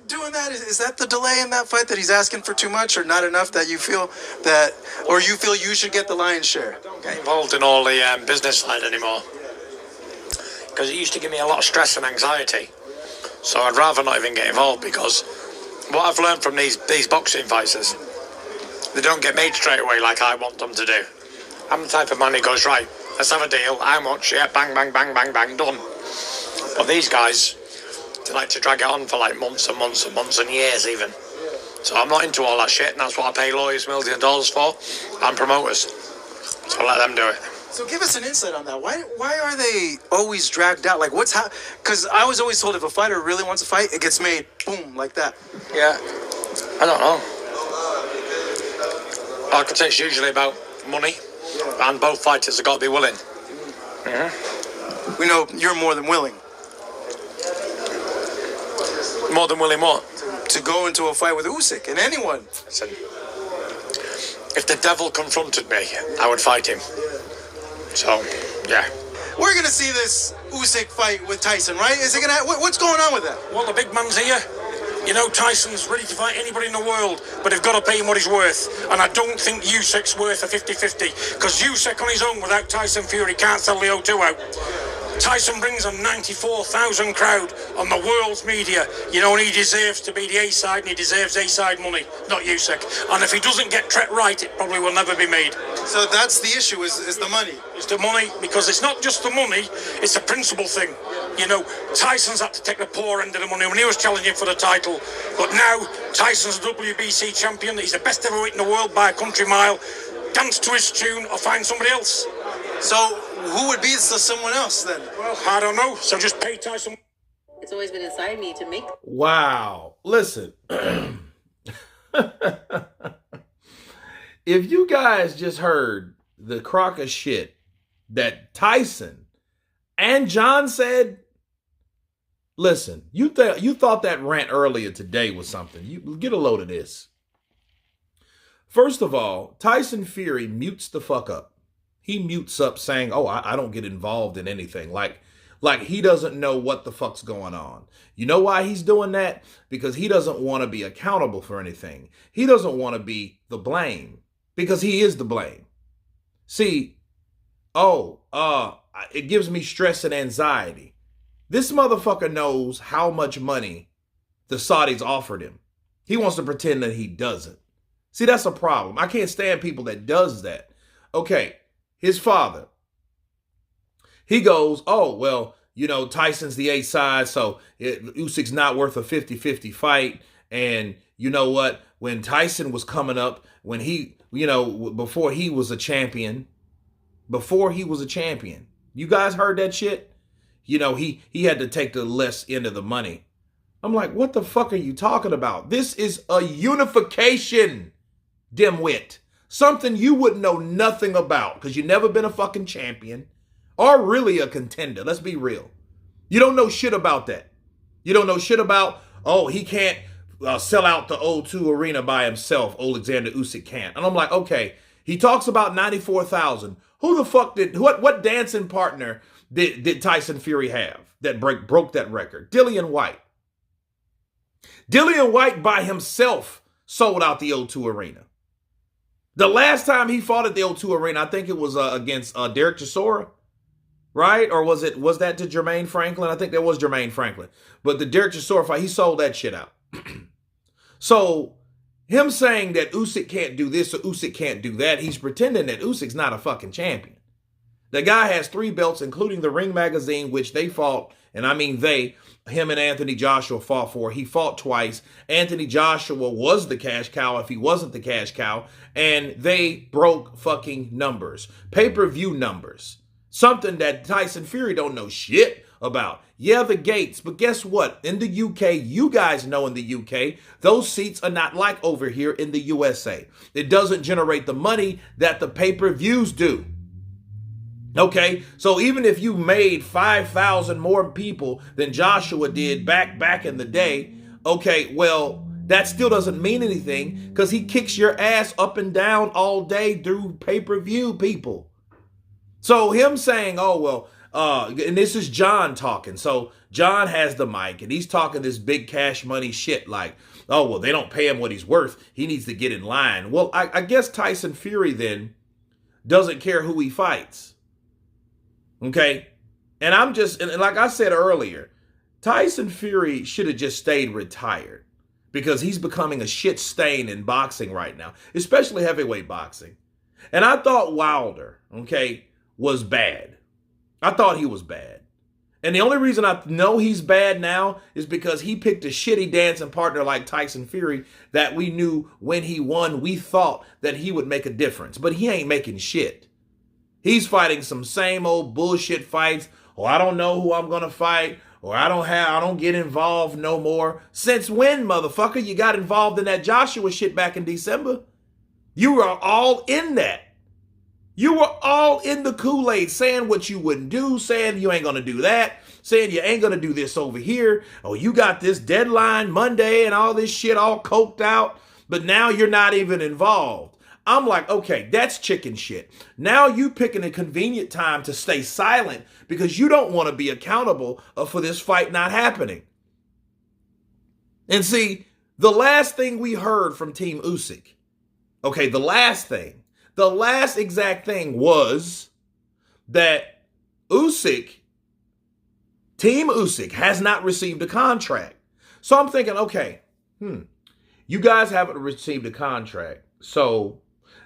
doing that? Is that the delay in that fight that he's asking for too much or not enough that you feel that, or you feel you should get the lion's share? I don't get involved in all the business side anymore because it used to give me a lot of stress and anxiety. So I'd rather not even get involved because what I've learned from these boxing fights is they don't get made straight away like I want them to do. I'm the type of man who goes, right, let's have a deal. How much? Yeah, bang, bang, bang, bang, bang, done. But these guys, they like to drag it on for like months and months and months and years even. So I'm not into all that shit, and that's what I pay lawyers millions of dollars for, and promoters. So let them do it. So give us an insight on that. Why are they always dragged out? Like what's because I was always told if a fighter really wants to fight, it gets made, boom, like that. Yeah, I don't know. Like I say, it's usually about money, and both fighters have got to be willing. Mm-hmm. We know you're more than willing. More than willing what? To go into a fight with Usyk and anyone. Listen, if the devil confronted me, I would fight him. So, yeah. We're going to see this Usyk fight with Tyson, right? Is it going to? What's going on with that? Well, the big man's here. You know, Tyson's ready to fight anybody in the world, but they've got to pay him what he's worth. And I don't think Usyk's worth a 50-50, because Usyk on his own without Tyson Fury can't sell the O2 out. Tyson brings a 94,000 crowd on the world's media, you know, and he deserves to be the A-side, and he deserves A-side money, not Usyk. And if he doesn't get Tret right, it probably will never be made. So that's the issue, is the money. It's the money, because it's not just the money, it's a principle thing. You know, Tyson's had to take the poor end of the money when he was challenging for the title. But now, Tyson's a WBC champion. He's the best heavyweight in the world by a country mile. Dance to his tune or find somebody else. So, who would be someone else then? Well, I don't know. So just pay Tyson. It's always been inside me to make. Wow. Listen. If you guys just heard the crock of shit that Tyson and John said, listen, you thought that rant earlier today was something. You get a load of this. First of all, Tyson Fury mutes the fuck up. He mutes up saying, oh, I don't get involved in anything. Like he doesn't know what the fuck's going on. You know why he's doing that? Because he doesn't want to be accountable for anything. He doesn't want to be the blame, because he is the blame. See, it gives me stress and anxiety. This motherfucker knows how much money the Saudis offered him. He wants to pretend that he doesn't. See, that's a problem. I can't stand people that does that. Okay, his father, he goes, oh, well, you know, Tyson's the A-side, so Usyk's not worth a 50-50 fight. And you know what? When Tyson was coming up, when he, you know, before he was a champion, you guys heard that shit? You know, he had to take the less end of the money. I'm like, what the fuck are you talking about? This is a unification, dimwit. Something you would know nothing about because you've never been a fucking champion or really a contender. Let's be real. You don't know shit about that. You don't know shit about, oh, he can't sell out the O2 arena by himself. Oleksandr Usyk can't. And I'm like, okay, he talks about 94,000. Who the fuck what dancing partner did Tyson Fury have that broke that record? Dillian Whyte. Dillian Whyte by himself sold out the O2 arena. The last time he fought at the O2 arena, I think it was against Derek Chisora, right? Or was that to Jermaine Franklin? I think that was Jermaine Franklin. But the Derek Chisora fight, he sold that shit out. So him saying that Usyk can't do this or Usyk can't do that, he's pretending that Usyk's not a fucking champion. The guy has 3 belts, including the Ring magazine, which they fought, and I mean him and Anthony Joshua fought for. He fought twice. Anthony Joshua was the cash cow if he wasn't the cash cow, and they broke fucking numbers, pay-per-view numbers, something that Tyson Fury don't know shit about. Yeah, the gates, but guess what? In the UK, you guys know in the UK, those seats are not like over here in the USA. It doesn't generate the money that the pay-per-views do. Okay, so even if you made 5,000 more people than Joshua did back in the day, okay, well, that still doesn't mean anything because he kicks your ass up and down all day through pay-per-view, people. So him saying, oh, well, and this is John talking. So John has the mic and he's talking this big cash money shit like, oh, well, they don't pay him what he's worth. He needs to get in line. Well, I guess Tyson Fury then doesn't care who he fights. Okay? And and like I said earlier, Tyson Fury should have just stayed retired because he's becoming a shit stain in boxing right now, especially heavyweight boxing. And I thought Wilder, okay, was bad. I thought he was bad. And the only reason I know he's bad now is because he picked a shitty dancing partner like Tyson Fury that we knew when he won, we thought that he would make a difference. But he ain't making shit. He's fighting some same old bullshit fights. Oh, I don't know who I'm going to fight. Or I don't get involved no more. Since when, motherfucker? You got involved in that Joshua shit back in December. You were all in that. You were all in the Kool-Aid, saying what you wouldn't do, saying you ain't going to do that, saying you ain't going to do this over here. Oh, you got this deadline Monday and all this shit all coked out, but now you're not even involved. I'm like, okay, that's chicken shit. Now you picking a convenient time to stay silent because you don't want to be accountable for this fight not happening. And see, the last thing we heard from Team Usyk, okay, the last exact thing was that Team Usyk has not received a contract. So I'm thinking, okay, you guys haven't received a contract. So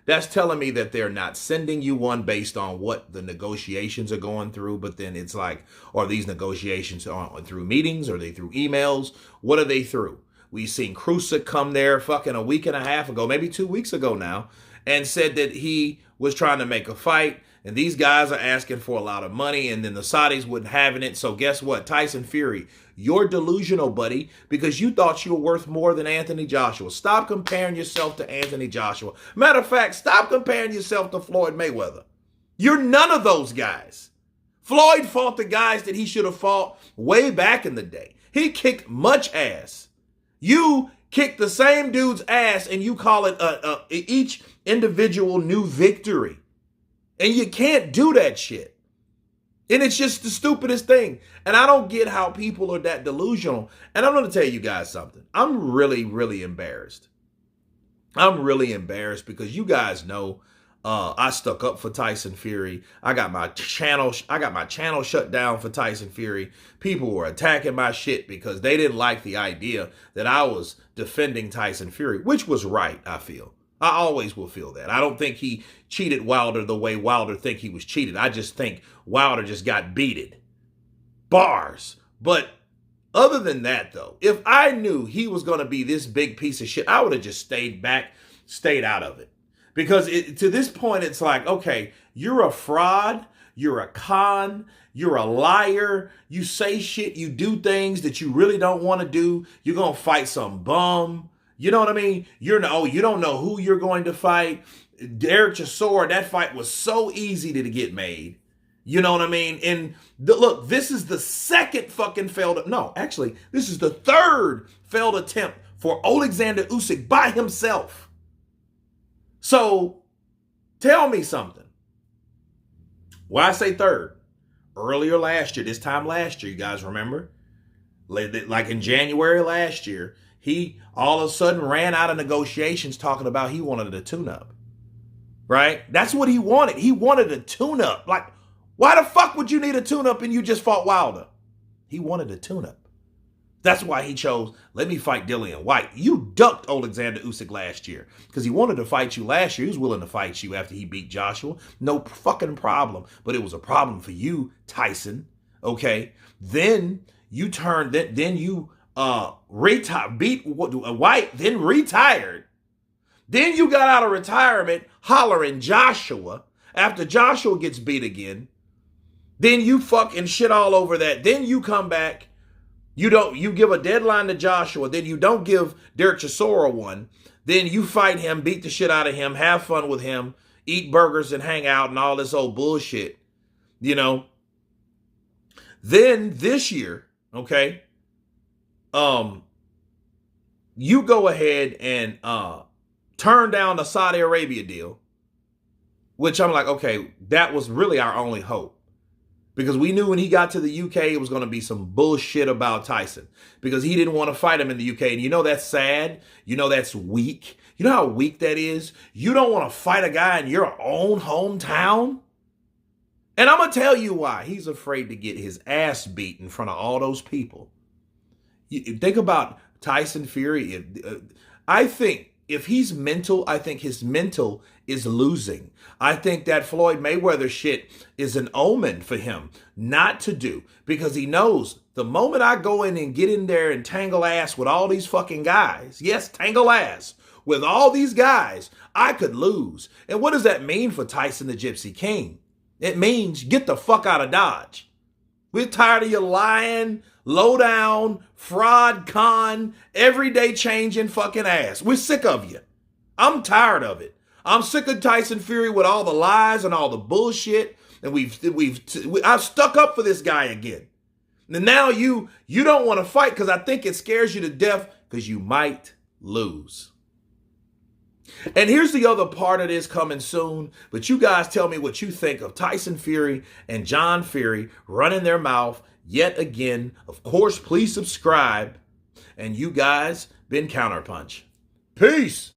that's telling me that they're not sending you one based on what the negotiations are going through. But then it's like, are these negotiations through meetings? Are they through emails? What are they through? We've seen Usyk come there fucking a week and a half ago, maybe 2 weeks ago now, and said that he was trying to make a fight. And these guys are asking for a lot of money. And then the Saudis wouldn't having it. So guess what? Tyson Fury, you're delusional, buddy, because you thought you were worth more than Anthony Joshua. Stop comparing yourself to Anthony Joshua. Matter of fact, stop comparing yourself to Floyd Mayweather. You're none of those guys. Floyd fought the guys that he should have fought way back in the day. He kicked much ass. You kick the same dude's ass and you call it each individual new victory. And you can't do that shit. And it's just the stupidest thing. And I don't get how people are that delusional. And I'm going to tell you guys something. I'm really, really embarrassed. I'm really embarrassed because you guys know I stuck up for Tyson Fury. I got my channel shut down for Tyson Fury. People were attacking my shit because they didn't like the idea that I was defending Tyson Fury, which was right, I feel. I always will feel that. I don't think he cheated Wilder the way Wilder think he was cheated. I just think Wilder just got beated. Bars. But other than that, though, if I knew he was going to be this big piece of shit, I would have just stayed back, stayed out of it. Because to this point, it's like, okay, you're a fraud, you're a con, you're a liar, you say shit, you do things that you really don't want to do, you're going to fight some bum. You know what I mean? You don't know who you're going to fight. Derek Chisora, that fight was so easy to get made. You know what I mean? And look, this is the second fucking this is the third failed attempt for Oleksandr Usyk by himself. So, tell me something. Why I say third? Earlier last year, this time last year, you guys remember? Like in January last year, he all of a sudden ran out of negotiations talking about he wanted a tune-up. Right? That's what he wanted. He wanted a tune-up. Like, why the fuck would you need a tune-up and you just fought Wilder? He wanted a tune-up. That's why he chose, let me fight Dillian White. You ducked Oleksandr Usyk last year because he wanted to fight you last year. He was willing to fight you after he beat Joshua. No fucking problem. But it was a problem for you, Tyson. Okay? Then you turned, then you beat White, then retired. Then you got out of retirement hollering Joshua after Joshua gets beat again. Then you fucking shit all over that. Then you come back. You give a deadline to Joshua. Then you don't give Derek Chisora one. Then you fight him, beat the shit out of him, have fun with him, eat burgers and hang out and all this old bullshit. You know. Then this year, okay, you go ahead and turn down the Saudi Arabia deal, which I'm like, okay, that was really our only hope. Because we knew when he got to the UK, it was going to be some bullshit about Tyson. Because he didn't want to fight him in the UK. And you know that's sad. You know that's weak. You know how weak that is? You don't want to fight a guy in your own hometown? And I'm going to tell you why. He's afraid to get his ass beat in front of all those people. You think about Tyson Fury. I think if he's mental, I think his mental is losing. I think that Floyd Mayweather shit is an omen for him not to do, because he knows the moment I go in and get in there and tangle ass with all these fucking guys, yes, tangle ass with all these guys, I could lose. And what does that mean for Tyson the Gypsy King? It means get the fuck out of Dodge. We're tired of your lying, low down, fraud, con, everyday changing fucking ass. We're sick of you. I'm tired of it. I'm sick of Tyson Fury with all the lies and all the bullshit. And I've stuck up for this guy again. And now you don't want to fight because I think it scares you to death because you might lose. And here's the other part of this coming soon. But you guys tell me what you think of Tyson Fury and John Fury running their mouth yet again. Of course, please subscribe. And you guys been Counterpunch. Peace.